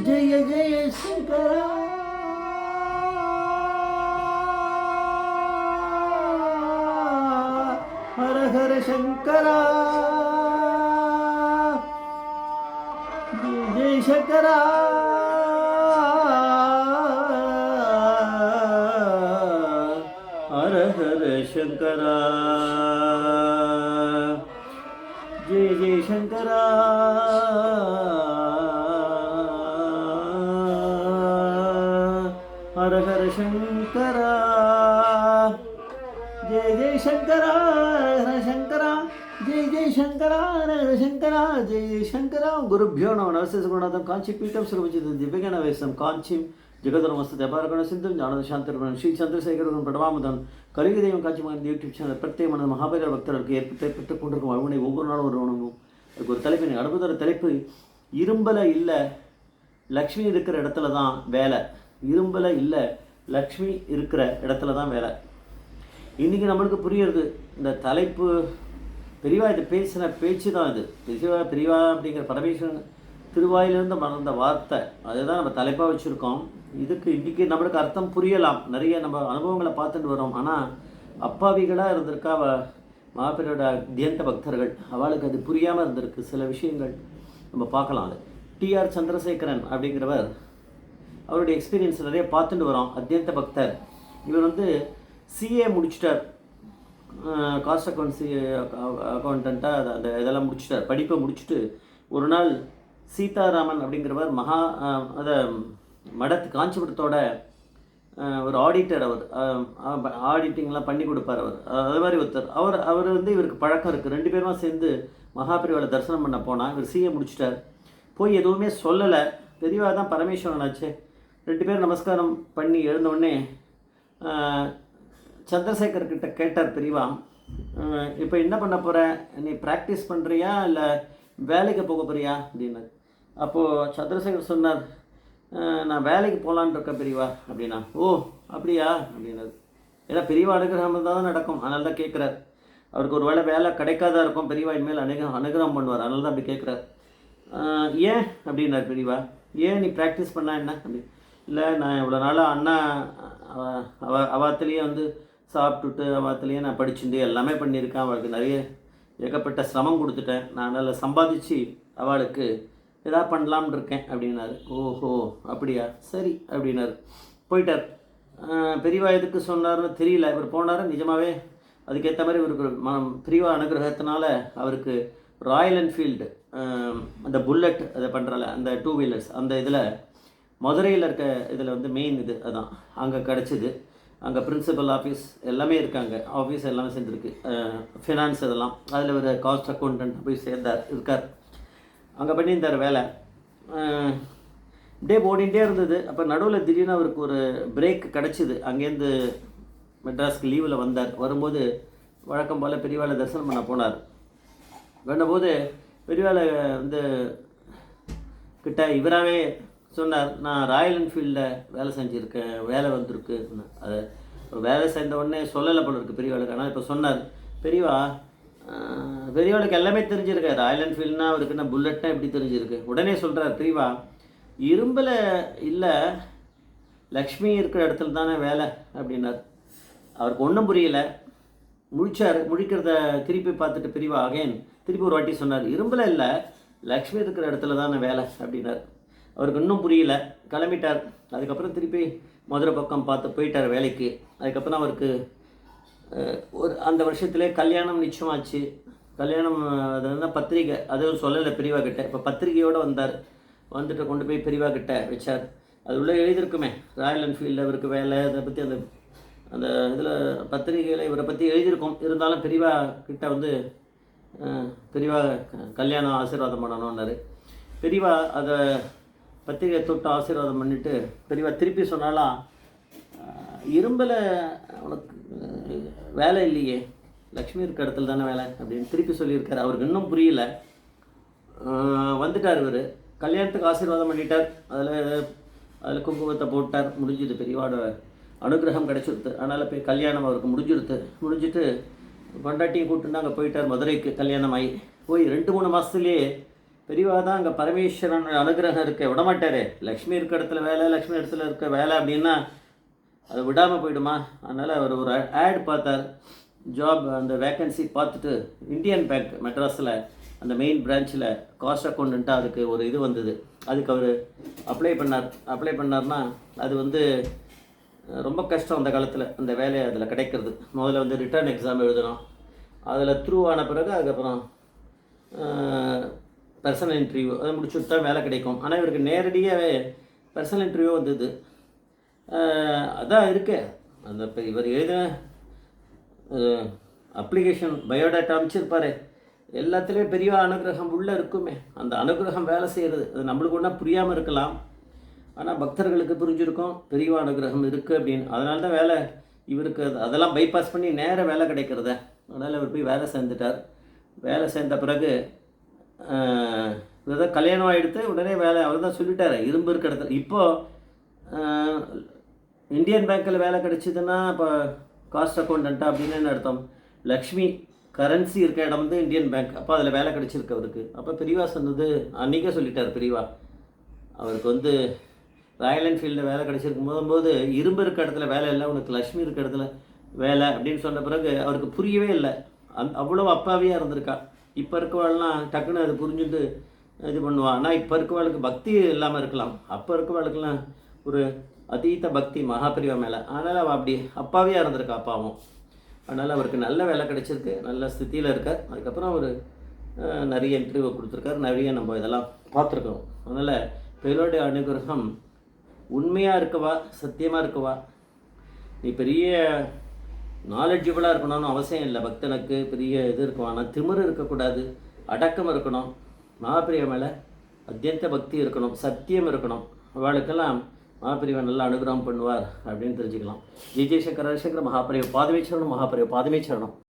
ஜெய ஜெய சங்கரா ஹர ஹர சங்கரா ஜெய சங்கரா ஹர ஹர சங்கரா ஜெய ஜெய சங்கரா ஹர ஹர சங்கரா ஜெய ஜெய சங்கரா ஹர சங்கரா ஜெய ஜெய சங்கரா ஹர சங்கரா ஜெய ஜெய சங்கரா குருभ्यो नमः नमस्ते गुरुनाथं कांचीपीठं सर्वजितं दिव्यज्ञानवेशं कांचीं जगदरमस्त जपारगण सिंधु ज्ञानद शांतिरमण श्री சந்திரசேகரன் படமாமுதன் கலியுக தெய்வம் காட்சி மகன் யூடியூப் சேனல் பிரத்யேக மனது மகாபேர பக்தர்களுக்கு ஏற்பட்டு கொண்டிருக்கும் அருணை ஒவ்வொரு நாளும் ஒரு உணவும் அதுக்கு ஒரு தலைப்பு அடுத்த தலைப்பு இரும்பல இல்லை லக்ஷ்மி இருக்கிற இடத்துல தான் வேலை இரும்பல இல்லை லக்ஷ்மி இருக்கிற இடத்துல தான் வேலை. இன்றைக்கி நம்மளுக்கு புரியுறது இந்த தலைப்பு பெரியவா இது பேசின பேச்சு தான் இது பெரியவா அப்படிங்கிற பரமேஸ்வரன் திருவாயிலிருந்து மறந்த வார்த்தை அதுதான் நம்ம தலைப்பாக வச்சுருக்கோம். இதுக்கு இன்றைக்கி நம்மளுக்கு அர்த்தம் புரியலாம், நிறைய நம்ம அனுபவங்களை பார்த்துட்டு வரோம். ஆனால் அப்பாவிகளாக இருந்திருக்கா மகாபெரியோட தியந்த பக்தர்கள், அவளுக்கு அது புரியாமல் இருந்திருக்கு. சில விஷயங்கள் நம்ம பார்க்கலாம். அது டிஆர் சந்திரசேகரன் அப்படிங்கிறவர் அவருடைய எக்ஸ்பீரியன்ஸ் நிறைய பார்த்துட்டு வரோம். அத்தியந்த பக்தர். இவர் வந்து சிஏ முடிச்சிட்டார், காஸ்ட் அக்கௌண்ட்ஸி அக்கௌண்டண்ட்டாக அந்த இதெல்லாம் முடிச்சிட்டார். படிப்பை முடிச்சுட்டு ஒரு நாள் சீதாராமன் அப்படிங்கிறவர் அதை மடத்து காஞ்சிபுரத்தோட ஒரு ஆடிட்டர். அவர் ஆடிட்டிங்லாம் பண்ணி கொடுப்பார். அது மாதிரி ஒருத்தர் அவர் வந்து இவருக்கு பழக்கம் இருக்குது. ரெண்டு பேருமா சேர்ந்து மகாபெரிவாளை தரிசனம் பண்ண போனால் இவர் சிஏ முடிச்சிட்டார். போய் எதுவுமே சொல்லலை. பெரியவா தான் பரமேஸ்வரன் ஆச்சு. ரெண்டு பேரும் நமஸ்காரம் பண்ணி எழுந்தவுடனே சந்திரசேகர்கிட்ட கேட்டார் பெரியவா, இப்போ என்ன பண்ண போகிற, நீ ப்ராக்டிஸ் பண்ணுறியா இல்லை வேலைக்கு போக போறியா அப்படின்னு. அப்போது சந்திரசேகர் சொன்னார், நான் வேலைக்கு போகலான்னு இருக்கேன் பெரியவா அப்படின்னா. ஓ அப்படியா அப்படின்னாரு. ஏன்னா பெரியவா அனுகிரகம் தான் நடக்கும், அதனால தான் கேட்குறார். அவருக்கு ஒரு வேலை கிடைக்காதா இருக்கும், பெரியவா இனிமேல் அனுகிரகம் பண்ணுவார், அதனால தான் அப்படி கேட்குறார். ஏன் அப்படின்னார் பெரியவா. ஏன் நீ ப்ராக்டிஸ் பண்ணா என்ன அப்படி. இல்லை நான் இவ்வளோ நாளாக அண்ணா அவாத்துலேயே வந்து சாப்பிட்டுட்டு அவாத்துலேயே நான் படிச்சுட்டு எல்லாமே பண்ணியிருக்கேன். அவளுக்கு நிறைய ஏகப்பட்ட சிரமம் கொடுத்துட்டேன். நான் அதில் சம்பாதிச்சு அவளுக்கு எதாவது பண்ணலாம்னு இருக்கேன் அப்படின்னாரு. ஓஹோ அப்படியா, சரி அப்படின்னாரு. போயிட்டார். பெரியவா எதுக்கு சொன்னார்னு தெரியல. இவர் போனார். நிஜமாகவே அதுக்கேற்ற மாதிரி இவருக்கு பெரியவா அனுகிரகத்தினால அவருக்கு ராயல் என்ஃபீல்டு அந்த புல்லட் அதை பண்ணுறல அந்த 2 வீலர்ஸ் அந்த இதில் மதுரையில் இருக்க இதில் வந்து மெயின் இது அதான் அங்கே கிடச்சிது. அங்கே பிரின்சிபல் ஆஃபீஸ் எல்லாமே இருக்காங்க, ஆஃபீஸ் எல்லாமே சேர்ந்துருக்கு, ஃபினான்ஸ் இதெல்லாம். அதில் ஒரு காஸ்ட் அக்கௌண்டன்ட் போய் இருக்கார். அங்கே பண்ணியிருந்தார் வேலை. டே ஓடிகிட்டே இருந்தது. அப்போ நடுவில் திடீர்னு அவருக்கு ஒரு பிரேக் கிடச்சிது. அங்கேருந்து மெட்ராஸ்க்கு லீவில் வந்தார். வரும்போது வழக்கம் போல் பெரியவாளை தரிசனம் பண்ண போனார். வேண்டபோது பெரியவாளை வந்து கிட்ட இவராகவே சொன்னார், நான் ராயல் என்ஃபீல்டில் வேலை செஞ்சுருக்கேன், வேலை வந்திருக்கு. அதை வேலை சேர்ந்த உடனே சொல்லலை போல இருக்குது பெரியவாளுக்கு. ஆனால் இப்போ சொன்னார். பெரியவாளுக்கு எல்லாமே தெரிஞ்சிருக்கு. ராயல் என்ஃபீல்டுனா அவருக்கு என்ன புல்லட்னா எப்படி தெரிஞ்சிருக்கு. உடனே சொல்கிறார் பெரியவா, இரும்பில் இல்லை லக்ஷ்மி இருக்கிற இடத்துல தானே வேலை அப்படின்னார். அவருக்கு ஒன்றும் புரியல. முழிக்கிறத திருப்பி பார்த்துட்டு பெரியவா திருப்பி ஒரு வாட்டி சொன்னார், இரும்பில் இல்லை லக்ஷ்மி இருக்கிற இடத்துல தானே வேலை அப்படின்னார். அவருக்கு இன்னும் புரியல. கிளம்பிட்டார். அதுக்கப்புறம் திருப்பி மதுரை பக்கம் போயிட்டார் வேலைக்கு. அதுக்கப்புறம் அவருக்கு அந்த வருஷத்துலேயே கல்யாணம் நிச்சயமாச்சு. கல்யாணம் அது வந்து பத்திரிக்கை அதுவும் சொல்லலை பெரியவா கிட்ட. இப்போ பத்திரிக்கையோடு வந்தார். வந்துட்டு கொண்டு போய் பெரியவா கிட்ட வச்சார். அது உள்ளே எழுதியிருக்குமே ராயல் என்ஃபீல்டில் அவருக்கு வேலை, அதை பற்றி அந்த இதில் பத்திரிகையில் இவரை பற்றி எழுதியிருக்கோம். இருந்தாலும் பெரியவா கிட்ட வந்து பெரியவா கல்யாணம் ஆசீர்வாதம் பண்ணணும்னாரு. பெரியவா அதை பத்திரிகை தொட்டு ஆசீர்வாதம் பண்ணிவிட்டு பெரியவா திருப்பி சொன்னாலாம், இரும்பில் உனக்கு வேலை இல்லையே, லக்ஷ்மி இருக்க இடத்துல தானே வேலை அப்படின்னு திருப்பி சொல்லியிருக்காரு. அவருக்கு இன்னும் புரியல. வந்துட்டார் இவர். கல்யாணத்துக்கு ஆசீர்வாதம் பண்ணிட்டார். அதில் குங்குமத்தை போட்டார். முடிஞ்சுது. பெரியவாட அனுகிரகம் கிடச்சிருது. அதனால் போய் கல்யாணம் அவருக்கு முடிஞ்சிட்டு பொண்டாட்டியும் கூப்பிட்டுன்னு அங்கே போயிட்டார் மதுரைக்கு. கல்யாணம் ஆகி போய் 2-3 மாதத்துலேயே பெரியவா தான் அங்கே பரமேஸ்வரன் அனுகிரகம் இருக்க விடமாட்டாரு. லக்ஷ்மி இருக்க இடத்துல வேலை, லக்ஷ்மி இடத்துல இருக்க வேலை அப்படின்னா அதை விடாமல் போயிடுமா? அதனால் அவர் ஒரு ஆட் பார்த்தார், ஜாப் அந்த வேக்கன்சி பார்த்துட்டு இந்தியன் பேங்க் மெட்ராஸில் அந்த மெயின் பிரான்ச்சில் காஸ்ட் அக்கௌண்ட்டாக அதுக்கு ஒரு இது வந்தது. அதுக்கு அவர் அப்ளை பண்ணார்னா அது வந்து ரொம்ப கஷ்டம் அந்த காலத்தில் அந்த வேலையை அதில் கிடைக்கிறது. முதல்ல வந்து ரிட்டர்ன் எக்ஸாம் எழுதணும், அதில் த்ரூ ஆன பிறகு அதுக்கப்புறம் பர்சனல் இன்டர்வியூ அதை முடிச்சுட்டு தான் வேலை கிடைக்கும். ஆனால் இவருக்கு நேரடியாகவே பர்சனல் இன்டர்வியூ வந்தது. அதான் இருக்கு அந்த இப்போ இவர் எழுதின அப்ளிகேஷன் பயோடேட்டா அமைச்சிருப்பார், எல்லாத்துலேயும் பெரிய அனுகிரகம் உள்ளே இருக்குமே. அந்த அனுகிரகம் வேலை செய்கிறது அது நம்மளுக்கு ஒன்றா புரியாமல் இருக்கலாம், ஆனால் பக்தர்களுக்கு புரிஞ்சிருக்கும் பெரிய அனுகிரகம் இருக்குது அப்படின்னு. அதனால தான் வேலை இவருக்கு அதெல்லாம் பைபாஸ் பண்ணி நேராக வேலை கிடைக்கிறத. அதனால் இவர் போய் வேலை சேர்ந்துட்டார். வேலை சேர்ந்த பிறகு இதான் கல்யாணம் ஆகிடுத்து உடனே வேலை அவர் தான் சொல்லிட்டார் இரும்பு இருக்க இடத்துல. இப்போது இந்தியன் பேங்க்கில் வேலை கிடச்சிதுன்னா இப்போ காஸ்ட் அக்கௌண்டண்ட்டாக அப்படின்னு என்ன அர்த்தம்? லக்ஷ்மி கரன்சி இருக்க இடம் வந்து இந்தியன் பேங்க். அப்போ அதில் வேலை கிடச்சிருக்கு அவருக்கு. அப்போ பெரியவா சொன்னது அன்றைக்கே சொல்லிட்டார் பெரியவா, அவருக்கு வந்து ராயல் என்ஃபீல்டில் வேலை கிடச்சிருக்கும் போது இரும்பு இருக்க இடத்துல வேலை இல்லை, உனக்கு லக்ஷ்மி இருக்க இடத்துல வேலை அப்படின்னு சொன்ன பிறகு அவருக்கு புரியவே இல்லை. அவ்வளோ அப்பாவியாக இருந்திருக்கா. இப்போ இருக்கவாள்லாம் டக்குன்னு அது புரிஞ்சுட்டு இது பண்ணுவாள். ஆனால் இப்போ இருக்கவாளுக்கு பக்தி இல்லாமல் இருக்கலாம், அப்போ இருக்கவாளுக்கெல்லாம் ஒரு அதீத பக்தி மகாபிரிவா மேலே. அதனால் அவள் அப்படி அப்பாவியாக இருந்திருக்கா அப்பாவும். அதனால் அவருக்கு நல்ல வேலை கிடச்சிருக்கு, நல்ல ஸ்தித்தியில் இருக்கார். அதுக்கப்புறம் அவர் நிறைய இன்டர்வியூ கொடுத்துருக்காரு, நிறைய நம்ம இதெல்லாம் பார்த்துருக்கோம். அதனால் பெரியோடைய அனுகிரகம் உண்மையாக இருக்கவா, சத்தியமாக இருக்கவா, நீ பெரிய நாலெட்ஜிபிளாக இருக்கணும்னு அவசியம் இல்லை. பக்தனுக்கு பெரிய இது இருக்கும், ஆனால் திமிரு இருக்கக்கூடாது, அடக்கம் இருக்கணும், மகாபிரிவா மேலே அத்தியந்த பக்தி இருக்கணும், சத்தியம் இருக்கணும். அவளுக்கெல்லாம் மகாபிரிவா நல்லா அனுகிரகம் பண்ணுவார் அப்படின்னு தெரிஞ்சுக்கலாம். ஜெய் ஜெய்சங்கர மகாபிரிவா பாதமே சரணம், மகாபிரிவா பாதமே சரணம்.